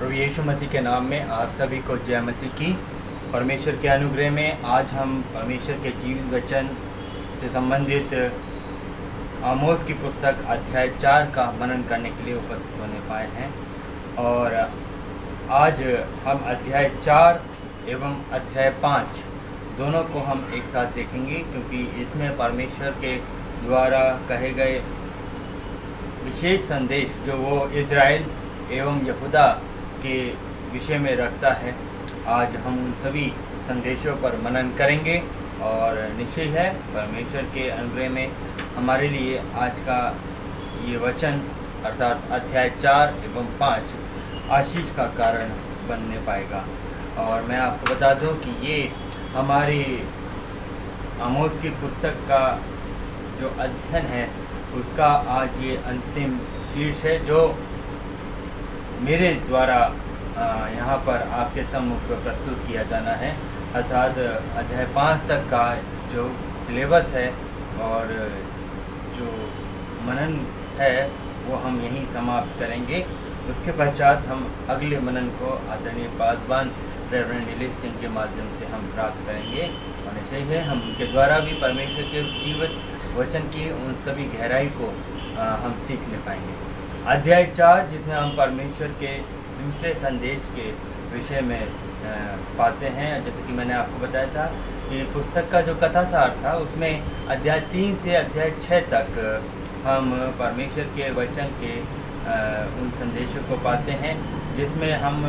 प्रभु यीशु मसीह के नाम में आप सभी को जय मसीह की। परमेश्वर के अनुग्रह में आज हम परमेश्वर के जीवित वचन से संबंधित आमोस की पुस्तक अध्याय 4 का मनन करने के लिए उपस्थित होने पाए हैं। और आज हम अध्याय 4 एवं अध्याय 5 दोनों को हम एक साथ देखेंगे, क्योंकि इसमें परमेश्वर के द्वारा कहे गए विशेष संदेश जो वो इज़राइल एवं यहूदा के विषय में रखता है। आज हम उन सभी संदेशों पर मनन करेंगे और निश्चय है परमेश्वर के अनुग्रह में हमारे लिए आज का ये वचन अर्थात अध्याय 4 एवं 5 आशीष का कारण बनने पाएगा। और मैं आपको बता दूं कि ये हमारी आमोस की पुस्तक का जो अध्ययन है उसका आज ये अंतिम शीर्ष है, जो मेरे द्वारा यहाँ पर आपके सम्मुख प्रस्तुत किया जाना है। अर्थात अध्याय 5 तक का जो सिलेबस है और जो मनन है वो हम यहीं समाप्त करेंगे। उसके पश्चात हम अगले मनन को आदरणीय पासवान रेवरेंड दिलीप सिंह के माध्यम से हम प्राप्त करेंगे। और ऐसे ही है हम उनके द्वारा भी परमेश्वर के जीवित वचन की उन सभी गहराई को हम सीखने पाएंगे। अध्याय 4 जिसमें हम परमेश्वर के दूसरे संदेश के विषय में पाते हैं। जैसे कि मैंने आपको बताया था कि पुस्तक का जो कथा सार था उसमें अध्याय 3 से अध्याय 6 तक हम परमेश्वर के वचन के उन संदेशों को पाते हैं, जिसमें हम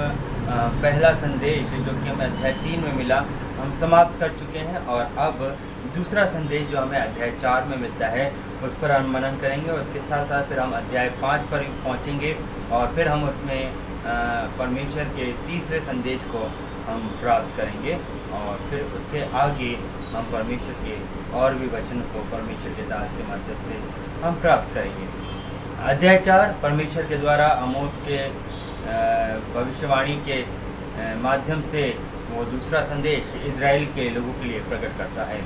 पहला संदेश जो कि हमें अध्याय 3 में मिला हम समाप्त कर चुके हैं। और अब दूसरा संदेश जो हमें अध्याय 4 में मिलता है उस पर हम मनन करेंगे। और उसके साथ साथ फिर हम अध्याय 5 पर पहुंचेंगे और फिर हम उसमें परमेश्वर के तीसरे संदेश को हम प्राप्त करेंगे। और फिर उसके आगे हम परमेश्वर के और भी वचन को परमेश्वर के दास के माध्यम से हम प्राप्त करेंगे। अध्याय 4 परमेश्वर के द्वारा आमोस के भविष्यवाणी के माध्यम से वो दूसरा संदेश इज़राइल के लोगों के लिए प्रकट करता है।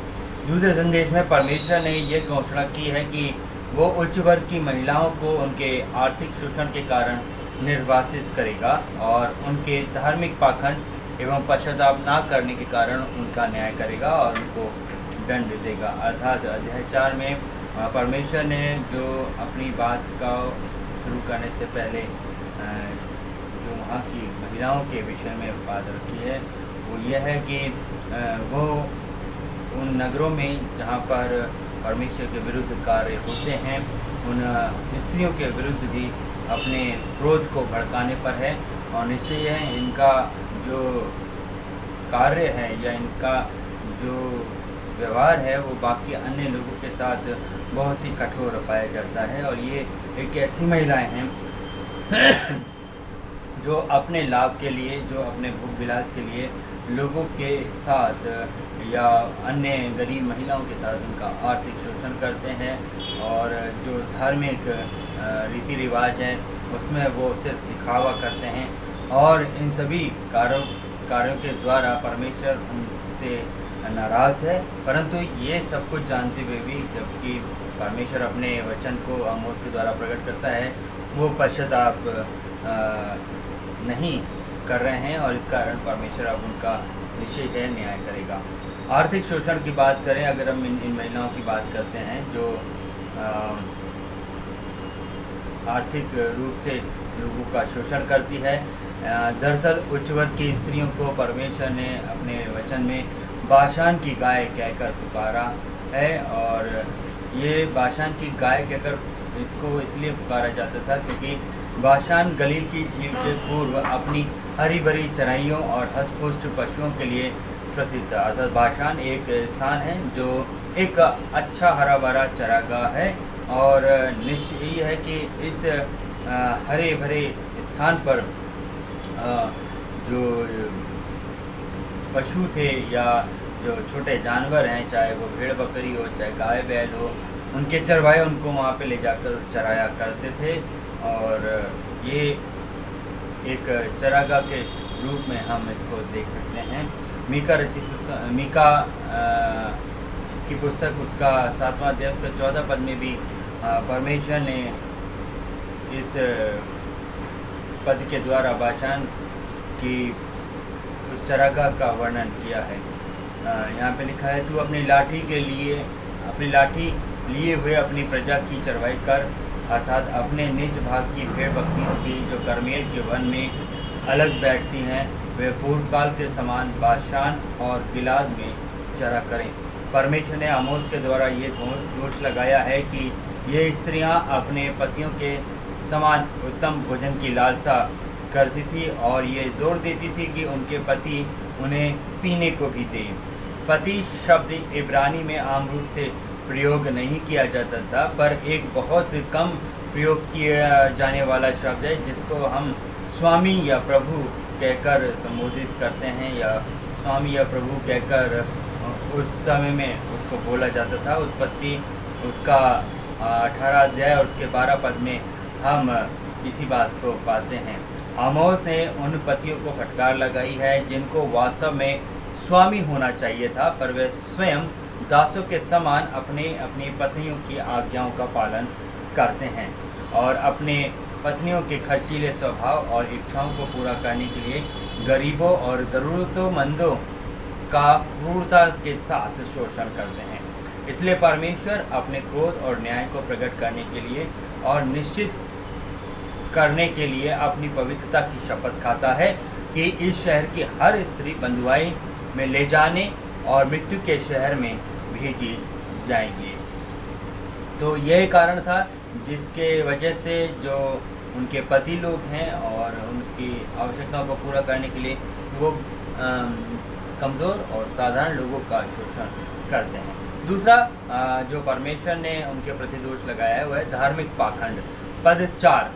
दूसरे संदेश में परमेश्वर ने ये घोषणा की है कि वो उच्च वर्ग की महिलाओं को उनके आर्थिक शोषण के कारण निर्वासित करेगा और उनके धार्मिक पाखंड एवं पश्चाताप ना करने के कारण उनका न्याय करेगा और उनको दंड देगा। अर्थात अध्याय 4 में परमेश्वर ने जो अपनी बात का शुरू करने से पहले जो वहाँ की महिलाओं के विषय में बात रखी है वो यह है कि वो उन नगरों में जहाँ पर परमेश्वर के विरुद्ध कार्य होते हैं उन स्त्रियों के विरुद्ध भी अपने क्रोध को भड़काने पर है। और निश्चय है इनका जो कार्य है या इनका जो व्यवहार है वो बाकी अन्य लोगों के साथ बहुत ही कठोर पाया जाता है। और ये एक ऐसी महिलाएं हैं जो अपने लाभ के लिए, जो अपने भोग विलास के लिए लोगों के साथ या अन्य गरीब महिलाओं के साथ उनका आर्थिक शोषण करते हैं। और जो धार्मिक रीति रिवाज हैं उसमें वो सिर्फ दिखावा करते हैं। और इन सभी कार्यों के द्वारा परमेश्वर उनसे नाराज़ है। परंतु ये सब कुछ जानते हुए भी जबकि परमेश्वर अपने वचन को आमोस के द्वारा प्रकट करता है वो पश्चाताप नहीं कर रहे हैं और इस कारण परमेश्वर अब उनका निश्चय है न्याय करेगा। आर्थिक शोषण की बात करें, अगर हम इन महिलाओं की बात करते हैं जो आर्थिक रूप से लोगों का शोषण करती है। दरअसल उच्च वर्ग की स्त्रियों को परमेश्वर ने अपने वचन में बाशान की गाय कहकर पुकारा है। और ये बाशान की गाय कहकर इसको इसलिए पुकारा जाता था क्योंकि बाशान गलील की झील के पूर्व अपनी हरी भरी चराइयों और हष्टपुष्ट पशुओं के लिए प्रसिद्ध था। अर्थात बाशान एक स्थान है जो एक अच्छा हरा भरा चरागाह है। और निश्चय ये है कि इस हरे भरे स्थान पर जो पशु थे या जो छोटे जानवर हैं, चाहे वो भेड़ बकरी हो चाहे गाय बैल हो, उनके चरवाहे उनको वहाँ पे ले जाकर चराया करते थे। और ये एक चरागाह के रूप में हम इसको देख सकते हैं। मीका की पुस्तक उसका 7वां अध्याय उसका 14 पद में भी परमेश्वर ने इस पद के द्वारा बाशान की उस चरागाह का वर्णन किया है। यहाँ पे लिखा है, तू अपनी लाठी लिए हुए अपनी प्रजा की चरवाई कर, अर्थात अपने निज भाग की भेड़ बकरियों की जो कर्मेल के वन में अलग बैठती हैं, वे पूर्वकाल के समान बाशान और गिलाद में चरा करें। परमेश्वर ने आमोस के द्वारा ये दोष लगाया है कि ये स्त्रियां अपने पतियों के समान उत्तम भोजन की लालसा करती थी और ये जोर देती थी कि उनके पति उन्हें पीने को भी दें। पति शब्द इब्रानी में आम रूप से प्रयोग नहीं किया जाता था, पर एक बहुत कम प्रयोग किया जाने वाला शब्द है जिसको हम स्वामी या प्रभु कहकर संबोधित करते हैं, या स्वामी या प्रभु कहकर उस समय में उसको बोला जाता था। उत्पत्ति उसका 18 अध्याय और उसके 12 पद में हम इसी बात को पाते हैं। आमोस ने उन पतियों को फटकार लगाई है जिनको वास्तव में स्वामी होना चाहिए था, पर वे स्वयं दासों के समान अपनी पत्नियों की आज्ञाओं का पालन करते हैं और अपने पत्नियों के खर्चीले स्वभाव और इच्छाओं को पूरा करने के लिए गरीबों और ज़रूरतमंदों का क्रूरता के साथ शोषण करते हैं। इसलिए परमेश्वर अपने क्रोध और न्याय को प्रकट करने के लिए और निश्चित करने के लिए अपनी पवित्रता की शपथ खाता है कि इस शहर की हर स्त्री बंधुआई में ले जाने और मृत्यु के शहर में भेजी जाएंगी। तो यही कारण था जिसके वजह से जो उनके पति लोग हैं और उनकी आवश्यकताओं को पूरा करने के लिए वो कमज़ोर और साधारण लोगों का शोषण करते हैं। दूसरा जो परमेश्वर ने उनके प्रति दोष लगाया है वह है धार्मिक पाखंड। पद 4,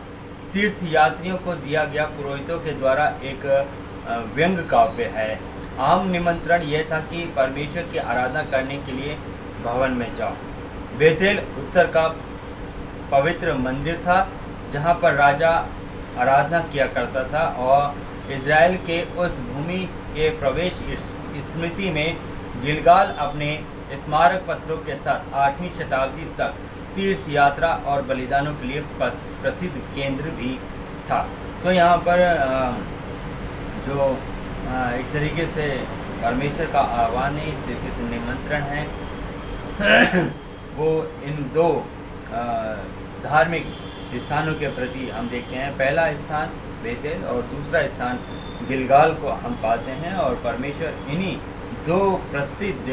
तीर्थ यात्रियों को दिया गया पुरोहितों के द्वारा एक व्यंग काव्य है। आम निमंत्रण यह था कि परमेश्वर की आराधना करने के लिए भवन में जाओ। बेतेल उत्तर का पवित्र मंदिर था जहाँ पर राजा आराधना किया करता था और इज़राइल के उस भूमि के प्रवेश स्मृति में गिलगाल अपने स्मारक पत्रों के साथ 8वीं शताब्दी तक तीर्थ यात्रा और बलिदानों के लिए प्रसिद्ध केंद्र भी था। सो यहाँ पर जो एक तरीके से परमेश्वर का आह्वान है, एक तरीके से निमंत्रण है वो इन दो धार्मिक स्थानों के प्रति हम देखते हैं। पहला स्थान बेतेल और दूसरा स्थान गिलगाल को हम पाते हैं और परमेश्वर इन्हीं दो प्रसिद्ध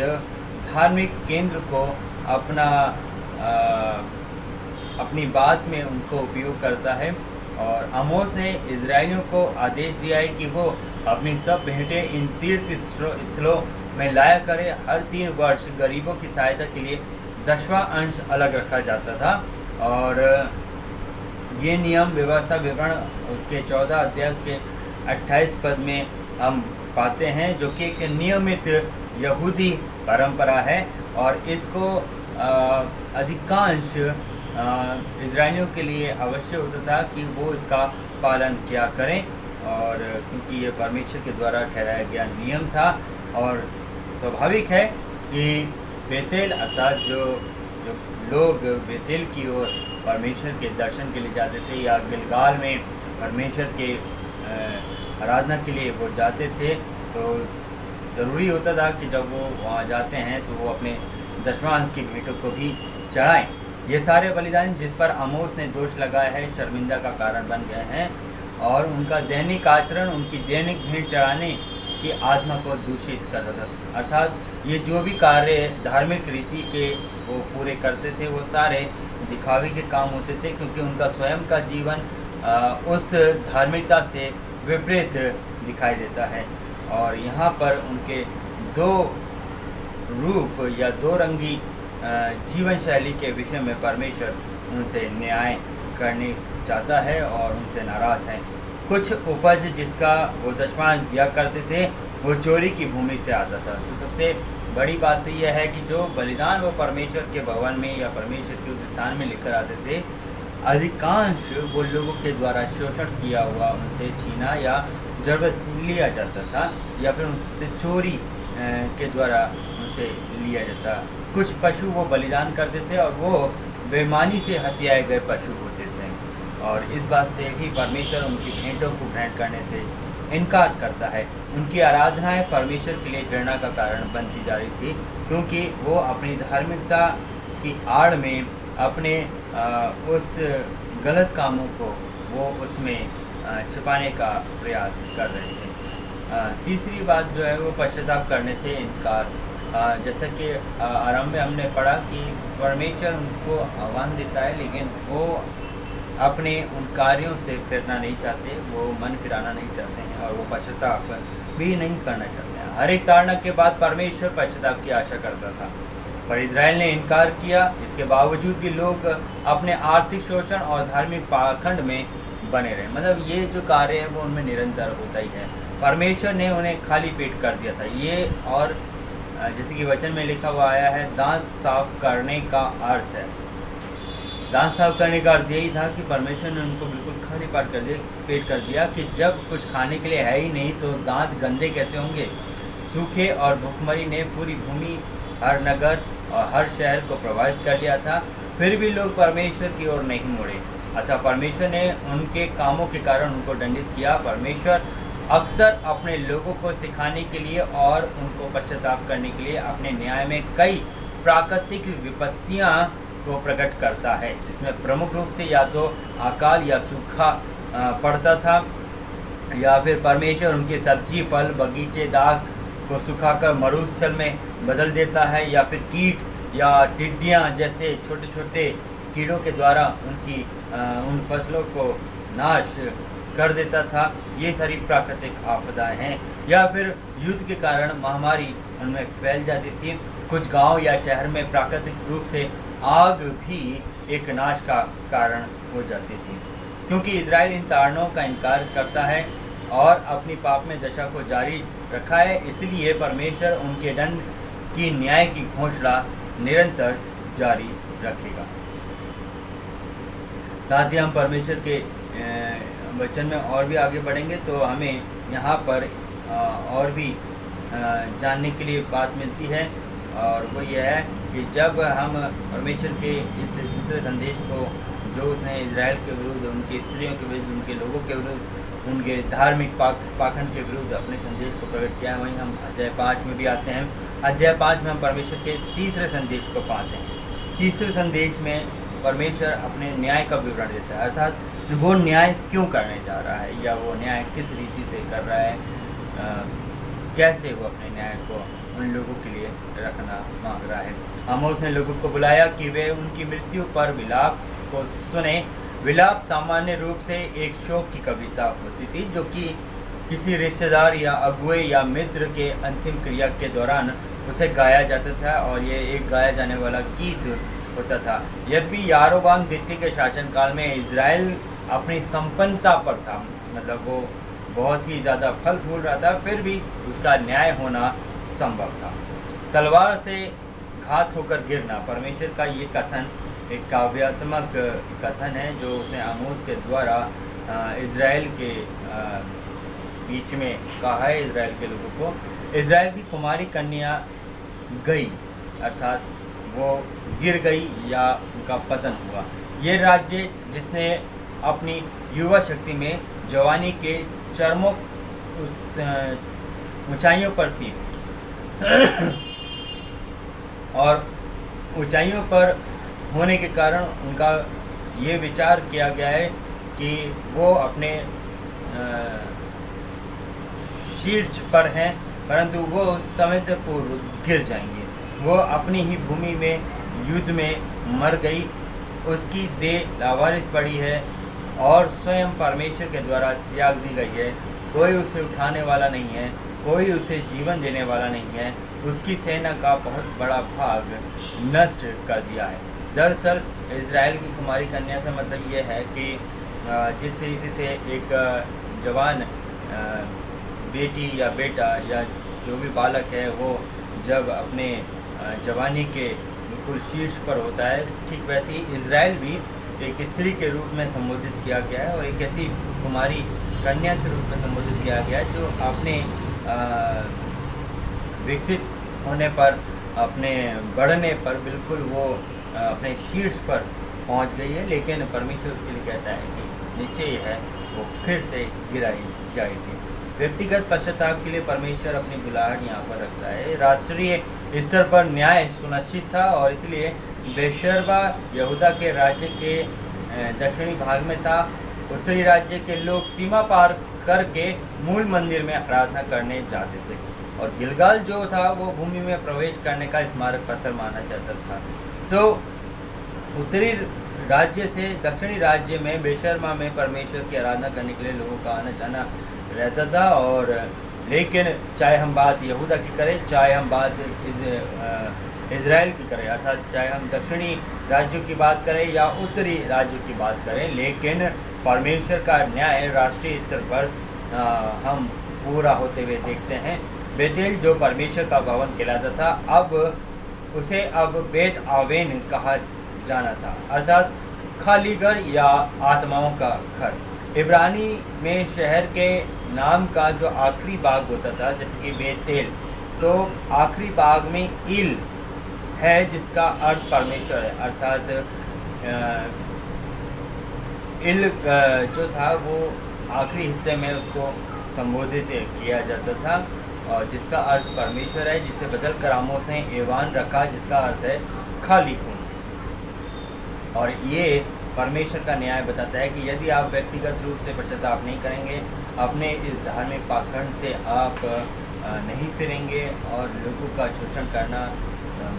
धार्मिक केंद्र को अपनी बात में उनको उपयोग करता है। और आमोस ने इजरायलियों को आदेश दिया है कि वो अपनी सब भेंटें इन तीर्थ स्थलों में लाया करे। हर 3 वर्ष गरीबों की सहायता के लिए 10वां अंश अलग रखा जाता था और ये नियम व्यवस्था विवरण उसके 14 अध्याय के 28 पद में हम पाते हैं, जो कि एक नियमित यहूदी परंपरा है और इसको अधिकांश इजरायलियों के लिए अवश्य होता था कि वो इसका पालन किया करें, और क्योंकि ये परमेश्वर के द्वारा ठहराया गया नियम था। और स्वाभाविक है कि बेतेल अर्थात जो लोग बेतेल की ओर परमेश्वर के दर्शन के लिए जाते थे या गिलगाल में परमेश्वर के आराधना के लिए वो जाते थे, तो ज़रूरी होता था कि जब वो वहाँ जाते हैं तो वो अपने 10वां अंश की भेंटों को भी चढ़ाएं। ये सारे बलिदान जिस पर आमोस ने दोष लगाया है शर्मिंदा का कारण बन गए हैं और उनका दैनिक आचरण उनकी दैनिक भेंट चढ़ाने की आत्मा को दूषित करता था। अर्थात ये जो भी कार्य धार्मिक रीति के वो पूरे करते थे वो सारे दिखावे के काम होते थे, क्योंकि उनका स्वयं का जीवन उस धार्मिकता से विपरीत दिखाई देता है। और यहाँ पर उनके 2 रूप या 2 रंगी जीवन शैली के विषय में परमेश्वर उनसे न्याय करने चाहता है और उनसे नाराज़ है। कुछ उपज जिसका वो 10वां दिया करते थे वो चोरी की भूमि से आता था। तो सबसे बड़ी बात तो यह है कि जो बलिदान वो परमेश्वर के भवन में या परमेश्वर के उस स्थान में लेकर आते थे, अधिकांश वो लोगों के द्वारा शोषण किया हुआ उनसे छीना या जबरदस्ती लिया जाता था या फिर उनसे चोरी के द्वारा उनसे लिया जाता। कुछ पशु वो बलिदान करते थे और वो बेईमानी से हत्याए गए पशु होते थे। और इस बात से भी परमेश्वर उनकी भेंटों को ग्रहण करने से इनकार करता है। उनकी आराधनाएं परमेश्वर के लिए घृणा का कारण बनती जा रही थी, क्योंकि वो अपनी धार्मिकता की आड़ में अपने उस गलत कामों को वो उसमें छिपाने का प्रयास कर रहे थे। तीसरी बात जो है वो पश्चाताप करने से इनकार। जैसा कि आरंभ में हमने पढ़ा कि परमेश्वर उनको आह्वान देता है, लेकिन वो अपने उन कार्यों से फिरना नहीं चाहते, वो मन फिराना नहीं चाहते हैं और वो पश्चाताप भी नहीं करना चाहते हैं। हर एक ताड़ना के बाद परमेश्वर पश्चाताप की आशा करता था, पर इजराइल ने इनकार किया। इसके बावजूद भी लोग अपने आर्थिक शोषण और धार्मिक पाखंड में बने रहे। मतलब ये जो कार्य है वो उनमें निरंतर होता ही है। परमेश्वर ने उन्हें खाली पेट कर दिया था ये, और जैसे कि वचन में लिखा हुआ आया है, दांत साफ करने का अर्थ है। दांत साफ करने का अर्थ यही था कि परमेश्वर ने उनको बिल्कुल खाली पेट कर दिया कि जब कुछ खाने के लिए है ही नहीं तो दांत गंदे कैसे होंगे। सूखे और भूखमरी ने पूरी भूमि, हर नगर और हर शहर को प्रभावित कर लिया था, फिर भी लोग परमेश्वर की ओर नहीं मुड़े। अतः परमेश्वर ने उनके कामों के कारण उनको दंडित किया। परमेश्वर अक्सर अपने लोगों को सिखाने के लिए और उनको पश्चाताप करने के लिए अपने न्याय में कई प्राकृतिक विपत्तियां को प्रकट करता है, जिसमें प्रमुख रूप से या तो अकाल या सूखा पड़ता था, या फिर परमेश्वर उनके सब्जी, फल, बगीचे, दाग को सुखाकर मरुस्थल में बदल देता है, या फिर कीट या टिड्डियाँ जैसे छोटे छोटे कीड़ों के द्वारा उन फसलों को नाश कर देता था। ये सारी प्राकृतिक आपदाएं हैं। या फिर युद्ध के कारण महामारी उनमें फैल जाती थी। कुछ गांव या शहर में प्राकृतिक रूप से आग भी एक नाश का कारण हो जाती थी। क्योंकि इजराइल इन ताड़नों का इनकार करता है और अपनी पाप में दशा को जारी रखा है, इसलिए परमेश्वर उनके दंड की न्याय की घोषणा निरंतर जारी रखेगा। साथ ही हम परमेश्वर के वचन में और भी आगे बढ़ेंगे तो हमें यहाँ पर और भी जानने के लिए बात मिलती है, और वो ये है कि जब हम परमेश्वर के इस दूसरे संदेश को जो उसने इजराइल के विरुद्ध, उनकी स्त्रियों के विरुद्ध, उनके लोगों के विरुद्ध, उनके धार्मिक पाखंड के विरुद्ध अपने संदेश को प्रकट किया है, वहीं हम अध्याय 5 में भी आते हैं। अध्याय 5 में हम परमेश्वर के तीसरे संदेश को पाते हैं। तीसरे संदेश में परमेश्वर अपने न्याय का विवरण देता है, अर्थात वो न्याय क्यों करने जा रहा है, या वो न्याय किस रीति से कर रहा है, कैसे वो अपने न्याय को उन लोगों के लिए रखना मांग रहा है। आमोस ने लोगों को बुलाया कि वे उनकी मृत्यु पर विलाप को सुने। विलाप सामान्य रूप से एक शोक की कविता होती थी, जो कि किसी रिश्तेदार या अगुए या मित्र के अंतिम क्रिया के दौरान उसे गाया जाता था, और ये एक गाया जाने वाला गीत होता था। यद्यपि यारोबाम द्वितीय के शासनकाल में इजराइल अपनी संपन्नता पर था, मतलब वो बहुत ही ज़्यादा फल फूल रहा था, फिर भी उसका न्याय होना संभव था। तलवार से घात होकर गिरना, परमेश्वर का ये कथन एक काव्यात्मक कथन है जो उसने आमोस के द्वारा इजराइल के बीच में कहा है, इजराइल के लोगों को। इजराइल की कुमारी कन्या गई, अर्थात वो गिर गई या उनका पतन हुआ। ये राज्य जिसने अपनी युवा शक्ति में जवानी के चरमों ऊंचाइयों पर थी और ऊंचाइयों पर होने के कारण उनका ये विचार किया गया है कि वो अपने शीर्ष पर हैं, परंतु वो समय से पूर्व गिर जाएंगे। वो अपनी ही भूमि में युद्ध में मर गई, उसकी देह लावारिस पड़ी है और स्वयं परमेश्वर के द्वारा त्याग दी गई है। कोई उसे उठाने वाला नहीं है, कोई उसे जीवन देने वाला नहीं है। उसकी सेना का बहुत बड़ा भाग नष्ट कर दिया है। दरअसल इजराइल की कुमारी कन्या से मतलब ये है कि जिस तरीके से एक जवान बेटी या बेटा या जो भी बालक है वो जब अपने जवानी के बिल्कुल शीर्ष पर होता है, ठीक वैसे ही इजराइल भी एक स्त्री के रूप में संबोधित किया गया है और एक ऐसी कुमारी कन्या के रूप में संबोधित किया गया है जो अपने विकसित होने पर, अपने बढ़ने पर बिल्कुल वो अपने शीर्ष पर पहुंच गई है। लेकिन परमेश्वर उसके लिए कहता है कि निश्चय है वो फिर से गिराई जाएगी। व्यक्तिगत पश्चाताप के लिए परमेश्वर अपनी बुलाहट यहाँ पर रखता है। राष्ट्रीय स्तर पर न्याय सुनिश्चित था और इसलिए बेशर्बा यहूदा के राज्य के दक्षिणी भाग में था। उत्तरी राज्य के लोग सीमा पार करके मूल मंदिर में आराधना करने जाते थे और गिलगाल जो था वो भूमि में प्रवेश करने का स्मारक पत्थर माना जाता था। उत्तरी राज्य से दक्षिणी राज्य में बेशर्मा में परमेश्वर की आराधना करने के लिए लोगों का आना जाना रहता था। और लेकिन चाहे हम बात यहूदा की करें, चाहे हम बात इज़राइल की करें, अर्थात चाहे हम दक्षिणी राज्यों की बात करें या उत्तरी राज्यों की बात करें, लेकिन परमेश्वर का न्याय राष्ट्रीय स्तर पर हम पूरा होते हुए देखते हैं। बेतेल जो परमेश्वर का भवन कहलाता था, अब उसे बेत आवेन कहा जाना था, अर्थात खाली घर या आत्माओं का घर। इब्रानी में शहर के नाम का जो आखिरी भाग होता था, जैसे कि बेतेल, तो आखिरी भाग में इल है जिसका अर्थ परमेश्वर है, अर्थात इल जो था वो आखिरी हिस्से में उसको संबोधित किया जाता था और जिसका अर्थ परमेश्वर है, जिसे बदल कर आमोस ने एवान रखा जिसका अर्थ है खाली खून। और ये परमेश्वर का न्याय बताता है कि यदि आप व्यक्तिगत रूप से पश्चाताप नहीं करेंगे, अपने इस धार्मिक पाखंड से आप नहीं फिरेंगे और लोगों का शोषण करना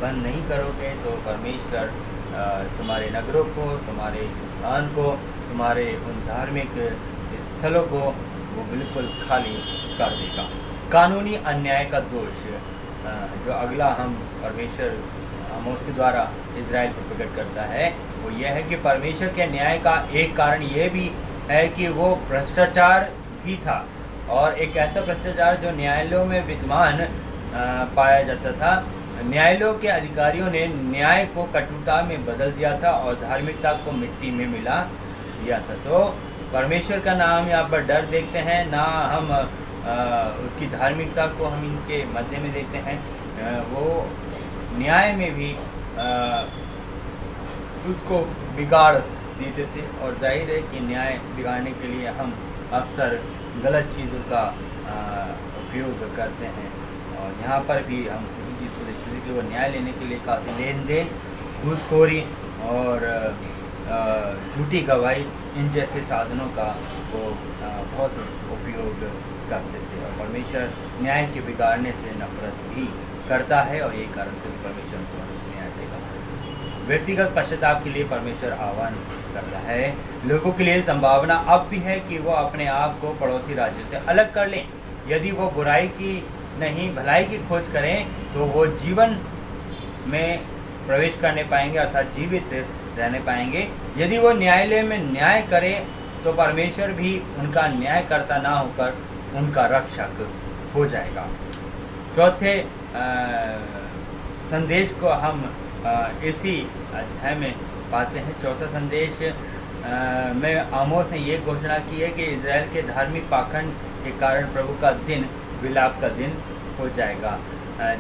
बंद नहीं करोगे, तो परमेश्वर तुम्हारे नगरों को, तुम्हारे स्थान को, तुम्हारे उन धार्मिक स्थलों को वो बिल्कुल खाली कर देगा। कानूनी अन्याय का दोष जो अगला हम परमेश्वर आमोस के द्वारा इज़राइल को प्रकट करता है, वो यह है कि परमेश्वर के न्याय का एक कारण यह भी है कि वो भ्रष्टाचार भी था, और एक ऐसा भ्रष्टाचार जो न्यायालयों में विद्यमान पाया जाता था। न्यायालयों के अधिकारियों ने न्याय को कटुता में बदल दिया था और धार्मिकता को मिट्टी में मिला दिया था। तो परमेश्वर का नाम यहाँ पर डर देखते हैं, ना हम उसकी धार्मिकता को हम इनके मध्य में देखते हैं। वो न्याय में भी उसको बिगाड़ देते थे और जाहिर है कि न्याय बिगाड़ने के लिए हम अक्सर गलत चीज़ों का उपयोग करते हैं। और यहाँ पर भी हम किसी चीज़ को देखते हैं कि वो न्याय लेने के लिए काफ़ी लेन देन, घूसखोरी और झूठी गवाही, इन जैसे साधनों का वो बहुत उपयोग करते थे। और परमेश्वर न्याय के बिगाड़ने से नफरत भी करता है और यही कारण से परमेश्वर को न्याय देगा। व्यक्तिगत पश्चाताप के लिए परमेश्वर आह्वान करता है। लोगों के लिए संभावना अब भी है कि वो अपने आप को पड़ोसी राज्यों से अलग कर लें। यदि वो बुराई की नहीं भलाई की खोज करें तो वो जीवन में प्रवेश करने पाएंगे, अर्थात जीवित रहने पाएंगे। यदि वो न्यायालय में न्याय करें तो परमेश्वर भी उनका न्यायकर्ता ना होकर उनका रक्षक हो जाएगा। चौथे संदेश को हम इसी अध्याय में पाते हैं। चौथा संदेश में आमोस ने ये घोषणा की है कि इज़राइल के धार्मिक पाखंड के कारण प्रभु का दिन विलाप का दिन हो जाएगा।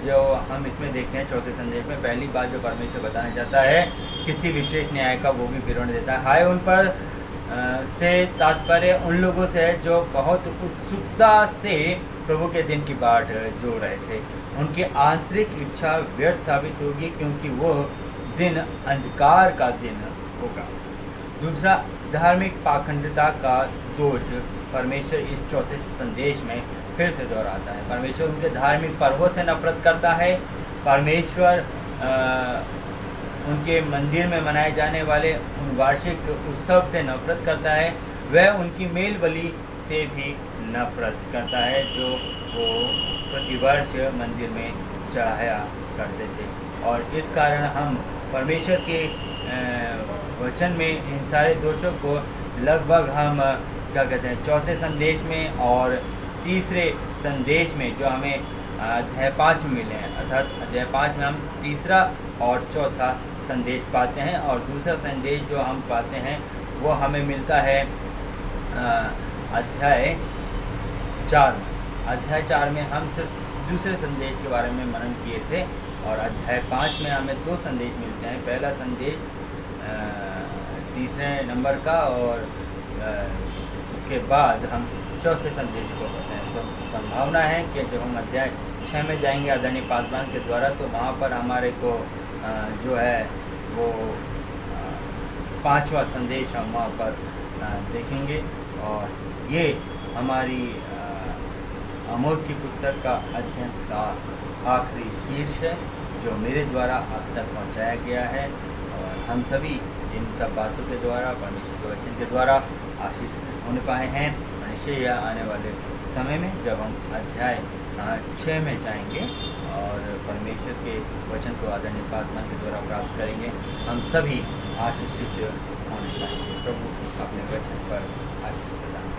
जो हम इसमें देखते हैं चौथे संदेश में, पहली बात जो परमेश्वर बताना चाहता है किसी विशेष न्याय का वो भी विवरण देता है। हाय उन पर से तात्पर्य उन लोगों से है जो बहुत उत्सुकता से प्रभु के दिन की बाट जोड़ रहे थे। उनकी आंतरिक इच्छा व्यर्थ साबित होगी क्योंकि वो दिन अंधकार का दिन होगा। दूसरा, धार्मिक पाखंडता का दोष परमेश्वर इस चौथे संदेश में फिर से दोहराता है। परमेश्वर उनके धार्मिक पर्वों से नफरत करता है। परमेश्वर उनके मंदिर में मनाए जाने वाले उन वार्षिक उत्सव से नफरत करता है। वह उनकी मेल बलि से भी नफरत करता है जो वो प्रतिवर्ष मंदिर में चढ़ाया करते थे। और इस कारण हम परमेश्वर के वचन में इन सारे दोषों को लगभग हम क्या कहते हैं चौथे संदेश में और तीसरे संदेश में जो हमें अध्याय 5 में मिले हैं, अर्थात अध्याय 5 में हम तीसरा और चौथा संदेश पाते हैं। और दूसरा संदेश जो हम पाते हैं वो हमें मिलता है अध्याय 4 में। अध्याय 4 में हम सिर्फ दूसरे संदेश के बारे में मनन किए थे और अध्याय 5 में हमें 2 संदेश मिलते हैं। पहला संदेश तीसरे नंबर का और उसके बाद हम चौथे संदेश को पढ़ते हैं। तो संभावना है कि जब हम अध्याय 6 में जाएंगे आदरणीय पासवान के द्वारा, तो वहाँ पर हमारे को जो है वो 5वां संदेश हम वहाँ पर देखेंगे। और ये हमारी आमोस की पुस्तक का अध्ययन का आखिरी शीर्ष है जो मेरे द्वारा आप तक पहुँचाया गया है। और हम सभी इन सब बातों के द्वारा, परमेश्वर के वचन के द्वारा आशीषित होने पाए हैं। निश्चय यह आने वाले समय में जब हम अध्याय 6 में जाएंगे और परमेश्वर के वचन को आदरणीय पासवान के द्वारा प्राप्त करेंगे, हम सभी आशीषित होने पाएंगे। प्रभु अपने वचन पर आशीष प्रदान